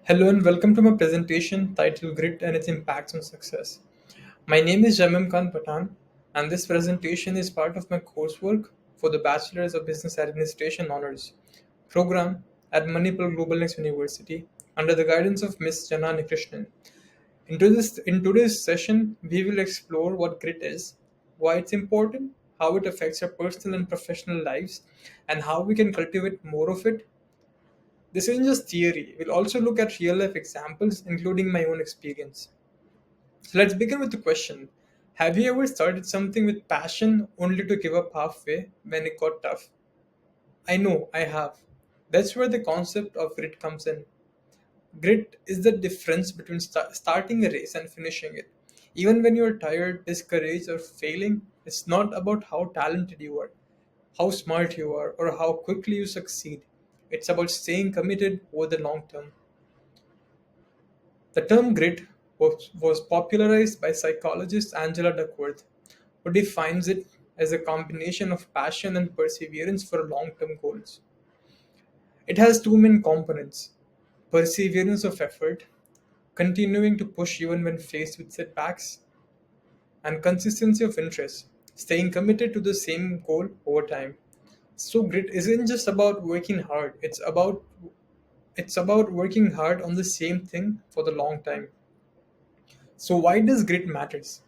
Hello and welcome to my presentation titled Grit and its Impacts on Success. My name is Jamim Khan Patan, and this presentation is part of my coursework for the Bachelor's of Business Administration Honors program at Manipur Global Next University under the guidance of Ms. Janani Krishnan. In today's session, we will explore what grit is, why it's important, how it affects our personal and professional lives, and how we can cultivate more of it. This isn't just theory. We'll also look at real life examples, including my own experience. So let's begin with the question. Have you ever started something with passion only to give up halfway when it got tough? I know, I have. That's where the concept of grit comes in. Grit is the difference between starting a race and finishing it. Even when you're tired, discouraged, or failing, it's not about how talented you are, how smart you are, or how quickly you succeed. It's about staying committed over the long term. The term grit was popularized by psychologist Angela Duckworth, who defines it as a combination of passion and perseverance for long term goals. It has two main components: perseverance of effort, continuing to push even when faced with setbacks, and consistency of interest, staying committed to the same goal over time. So grit isn't just about working hard, it's about working hard on the same thing for the long time. So why does grit matters?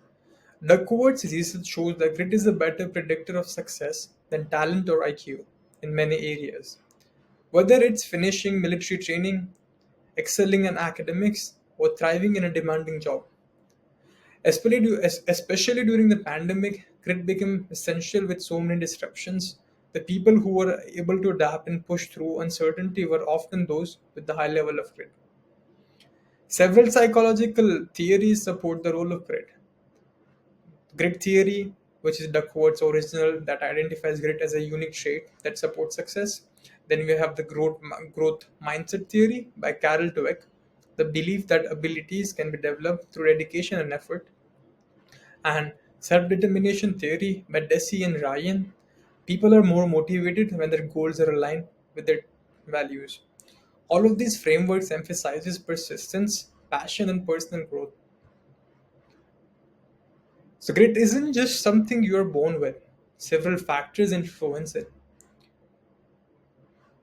Duckworth's research shows that grit is a better predictor of success than talent or IQ in many areas. Whether it's finishing military training, excelling in academics, or thriving in a demanding job. Especially during the pandemic, grit became essential with so many disruptions. The people who were able to adapt and push through uncertainty were often those with the high level of grit. Several psychological theories support the role of grit. Grit theory, which is Duckworth's original, that identifies grit as a unique trait that supports success. Then we have the growth mindset theory by Carol Dweck, the belief that abilities can be developed through dedication and effort. And self-determination theory by Deci and Ryan, people are more motivated when their goals are aligned with their values. All of these frameworks emphasizes persistence, passion, and personal growth. So grit isn't just something you are born with. Several factors influence it.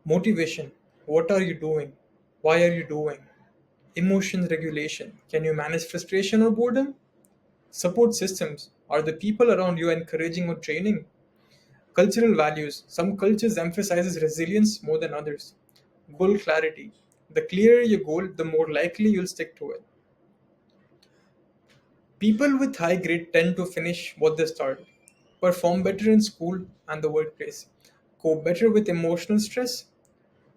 Motivation. What are you doing? Why are you doing? Emotion regulation. Can you manage frustration or boredom? Support systems. Are the people around you encouraging or training? Cultural values. Some cultures emphasizes resilience more than others. Goal clarity. The clearer your goal, the more likely you'll stick to it. People with high grade tend to finish what they start, perform better in school and the workplace, cope better with emotional stress,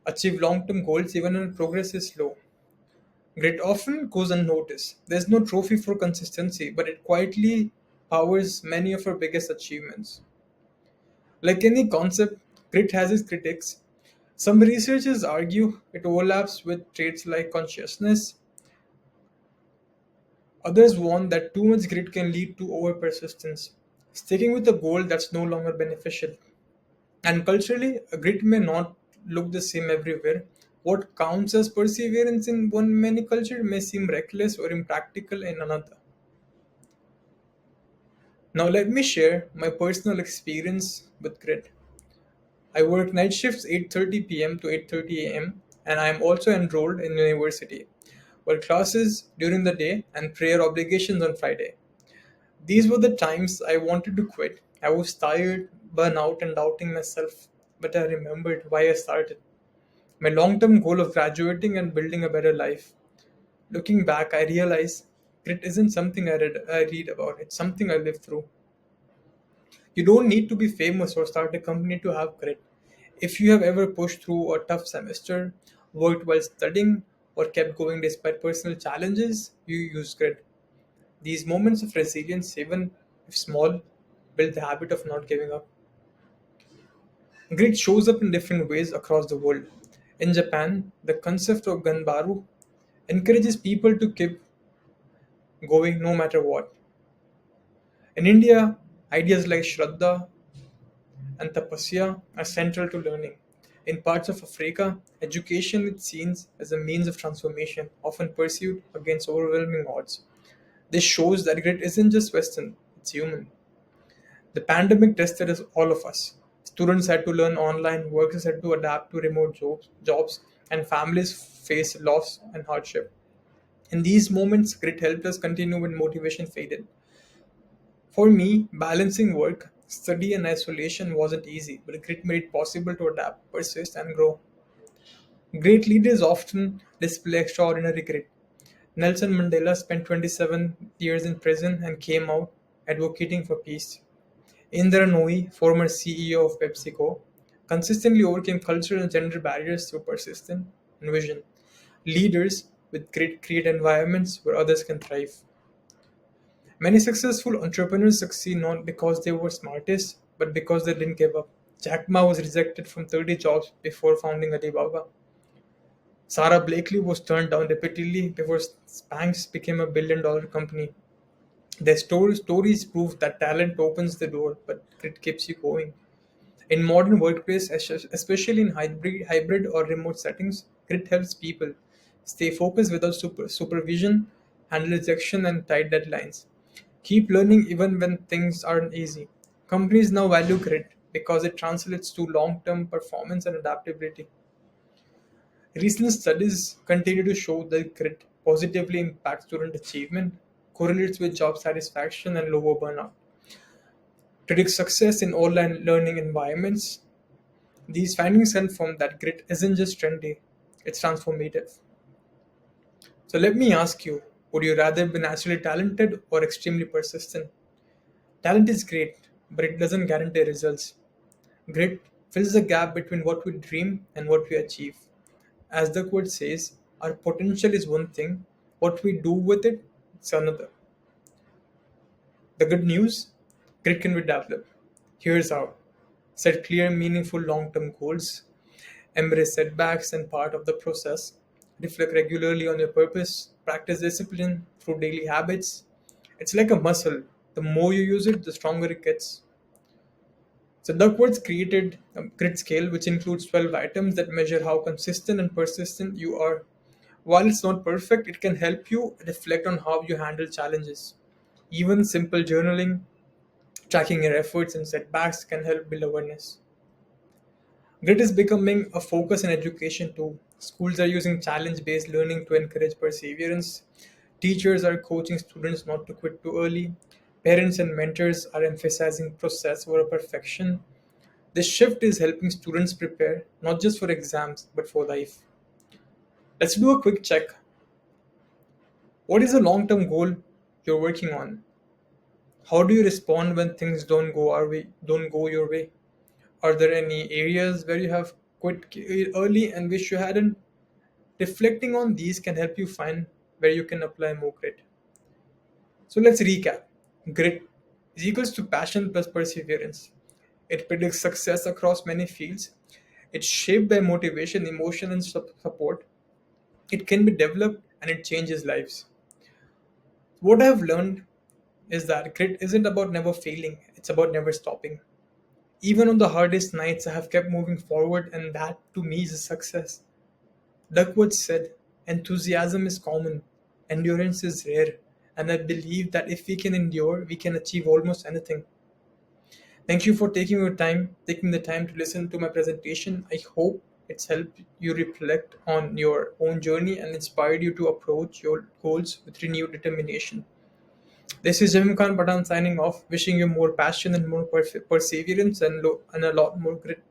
achieve long term goals even when progress is slow. Grit often goes unnoticed. There's no trophy for consistency, but it quietly powers many of our biggest achievements. Like any concept, grit has its critics. Some researchers argue it overlaps with traits like consciousness. Others warn that too much grit can lead to over persistence, sticking with a goal that's no longer beneficial. And culturally, a grit may not look the same everywhere. What counts as perseverance in one many culture may seem reckless or impractical in another. Now let me share my personal experience with grit. I work night shifts 8:30 p.m. to 8:30 a.m. and I am also enrolled in university, where classes during the day and prayer obligations on Friday. These were the times I wanted to quit. I was tired, burnt out, and doubting myself, but I remembered why I started. My long term goal of graduating and building a better life. Looking back, I realized grit isn't something I read about, it's something I live through. You don't need to be famous or start a company to have grit. If you have ever pushed through a tough semester, worked while studying, or kept going despite personal challenges, you use grit. These moments of resilience, even if small, build the habit of not giving up. Grit shows up in different ways across the world. In Japan, the concept of Ganbaru encourages people to keep going no matter what. In India, ideas like Shraddha and Tapasya are central to learning. In parts of Africa, education is seen as a means of transformation, often pursued against overwhelming odds. This shows that grit isn't just Western, it's human. The pandemic tested us, all of us. Students had to learn online, workers had to adapt to remote jobs, and families faced loss and hardship. In these moments, grit helped us continue when motivation faded. For me, balancing work, study, and isolation wasn't easy, but grit made it possible to adapt, persist, and grow. Great leaders often display extraordinary grit. Nelson Mandela spent 27 years in prison and came out advocating for peace. Indra Nooyi, former CEO of PepsiCo, consistently overcame cultural and gender barriers through persistence and vision. Leaders with grit create environments where others can thrive. Many successful entrepreneurs succeed not because they were smartest, but because they didn't give up. Jack Ma was rejected from 30 jobs before founding Alibaba. Sarah Blakely was turned down repeatedly before Spanx became a billion-dollar company. Their stories prove that talent opens the door, but it keeps you going. In modern workplace, especially in hybrid or remote settings, grit helps people stay focused without supervision, handle rejection and tight deadlines. Keep learning even when things aren't easy. Companies now value grit because it translates to long-term performance and adaptability. Recent studies continue to show that grit positively impacts student achievement, correlates with job satisfaction and lower burnout, predicts success in online learning environments. These findings confirm that grit isn't just trendy, it's transformative. So let me ask you, would you rather be naturally talented or extremely persistent? Talent is great, but it doesn't guarantee results. Grit fills the gap between what we dream and what we achieve. As the quote says, our potential is one thing, what we do with it is another. The good news, grit can be developed. Here's how: set clear, meaningful long term goals, embrace setbacks and part of the process, reflect regularly on your purpose, practice discipline through daily habits. It's like a muscle. The more you use it, the stronger it gets. So Duckworth created a grit scale which includes 12 items that measure how consistent and persistent you are. While it's not perfect, it can help you reflect on how you handle challenges. Even simple journaling, tracking your efforts and setbacks can help build awareness. Grit is becoming a focus in education too. Schools are using challenge based learning to encourage perseverance. Teachers are coaching students not to quit too early. Parents and mentors are emphasizing process over perfection. This shift is helping students prepare not just for exams but for life. Let's do a quick check. What is a long term goal you're working on? How do you respond when things don't go your way? Are there any areas where you have quit early and wish you hadn't? Reflecting on these can help you find where you can apply more grit. So let's recap. Grit is equals to passion plus perseverance. It predicts success across many fields. It's shaped by motivation, emotion, and support. It can be developed and it changes lives. What I've learned is that grit isn't about never failing, it's about never stopping. Even on the hardest nights, I have kept moving forward, and that to me is a success. Duckworth said, enthusiasm is common, endurance is rare, and I believe that if we can endure, we can achieve almost anything. Thank you for taking the time to listen to my presentation. I hope it's helped you reflect on your own journey and inspired you to approach your goals with renewed determination. This is Jamim Khan Patan signing off, wishing you more passion and more perseverance and a lot more grit.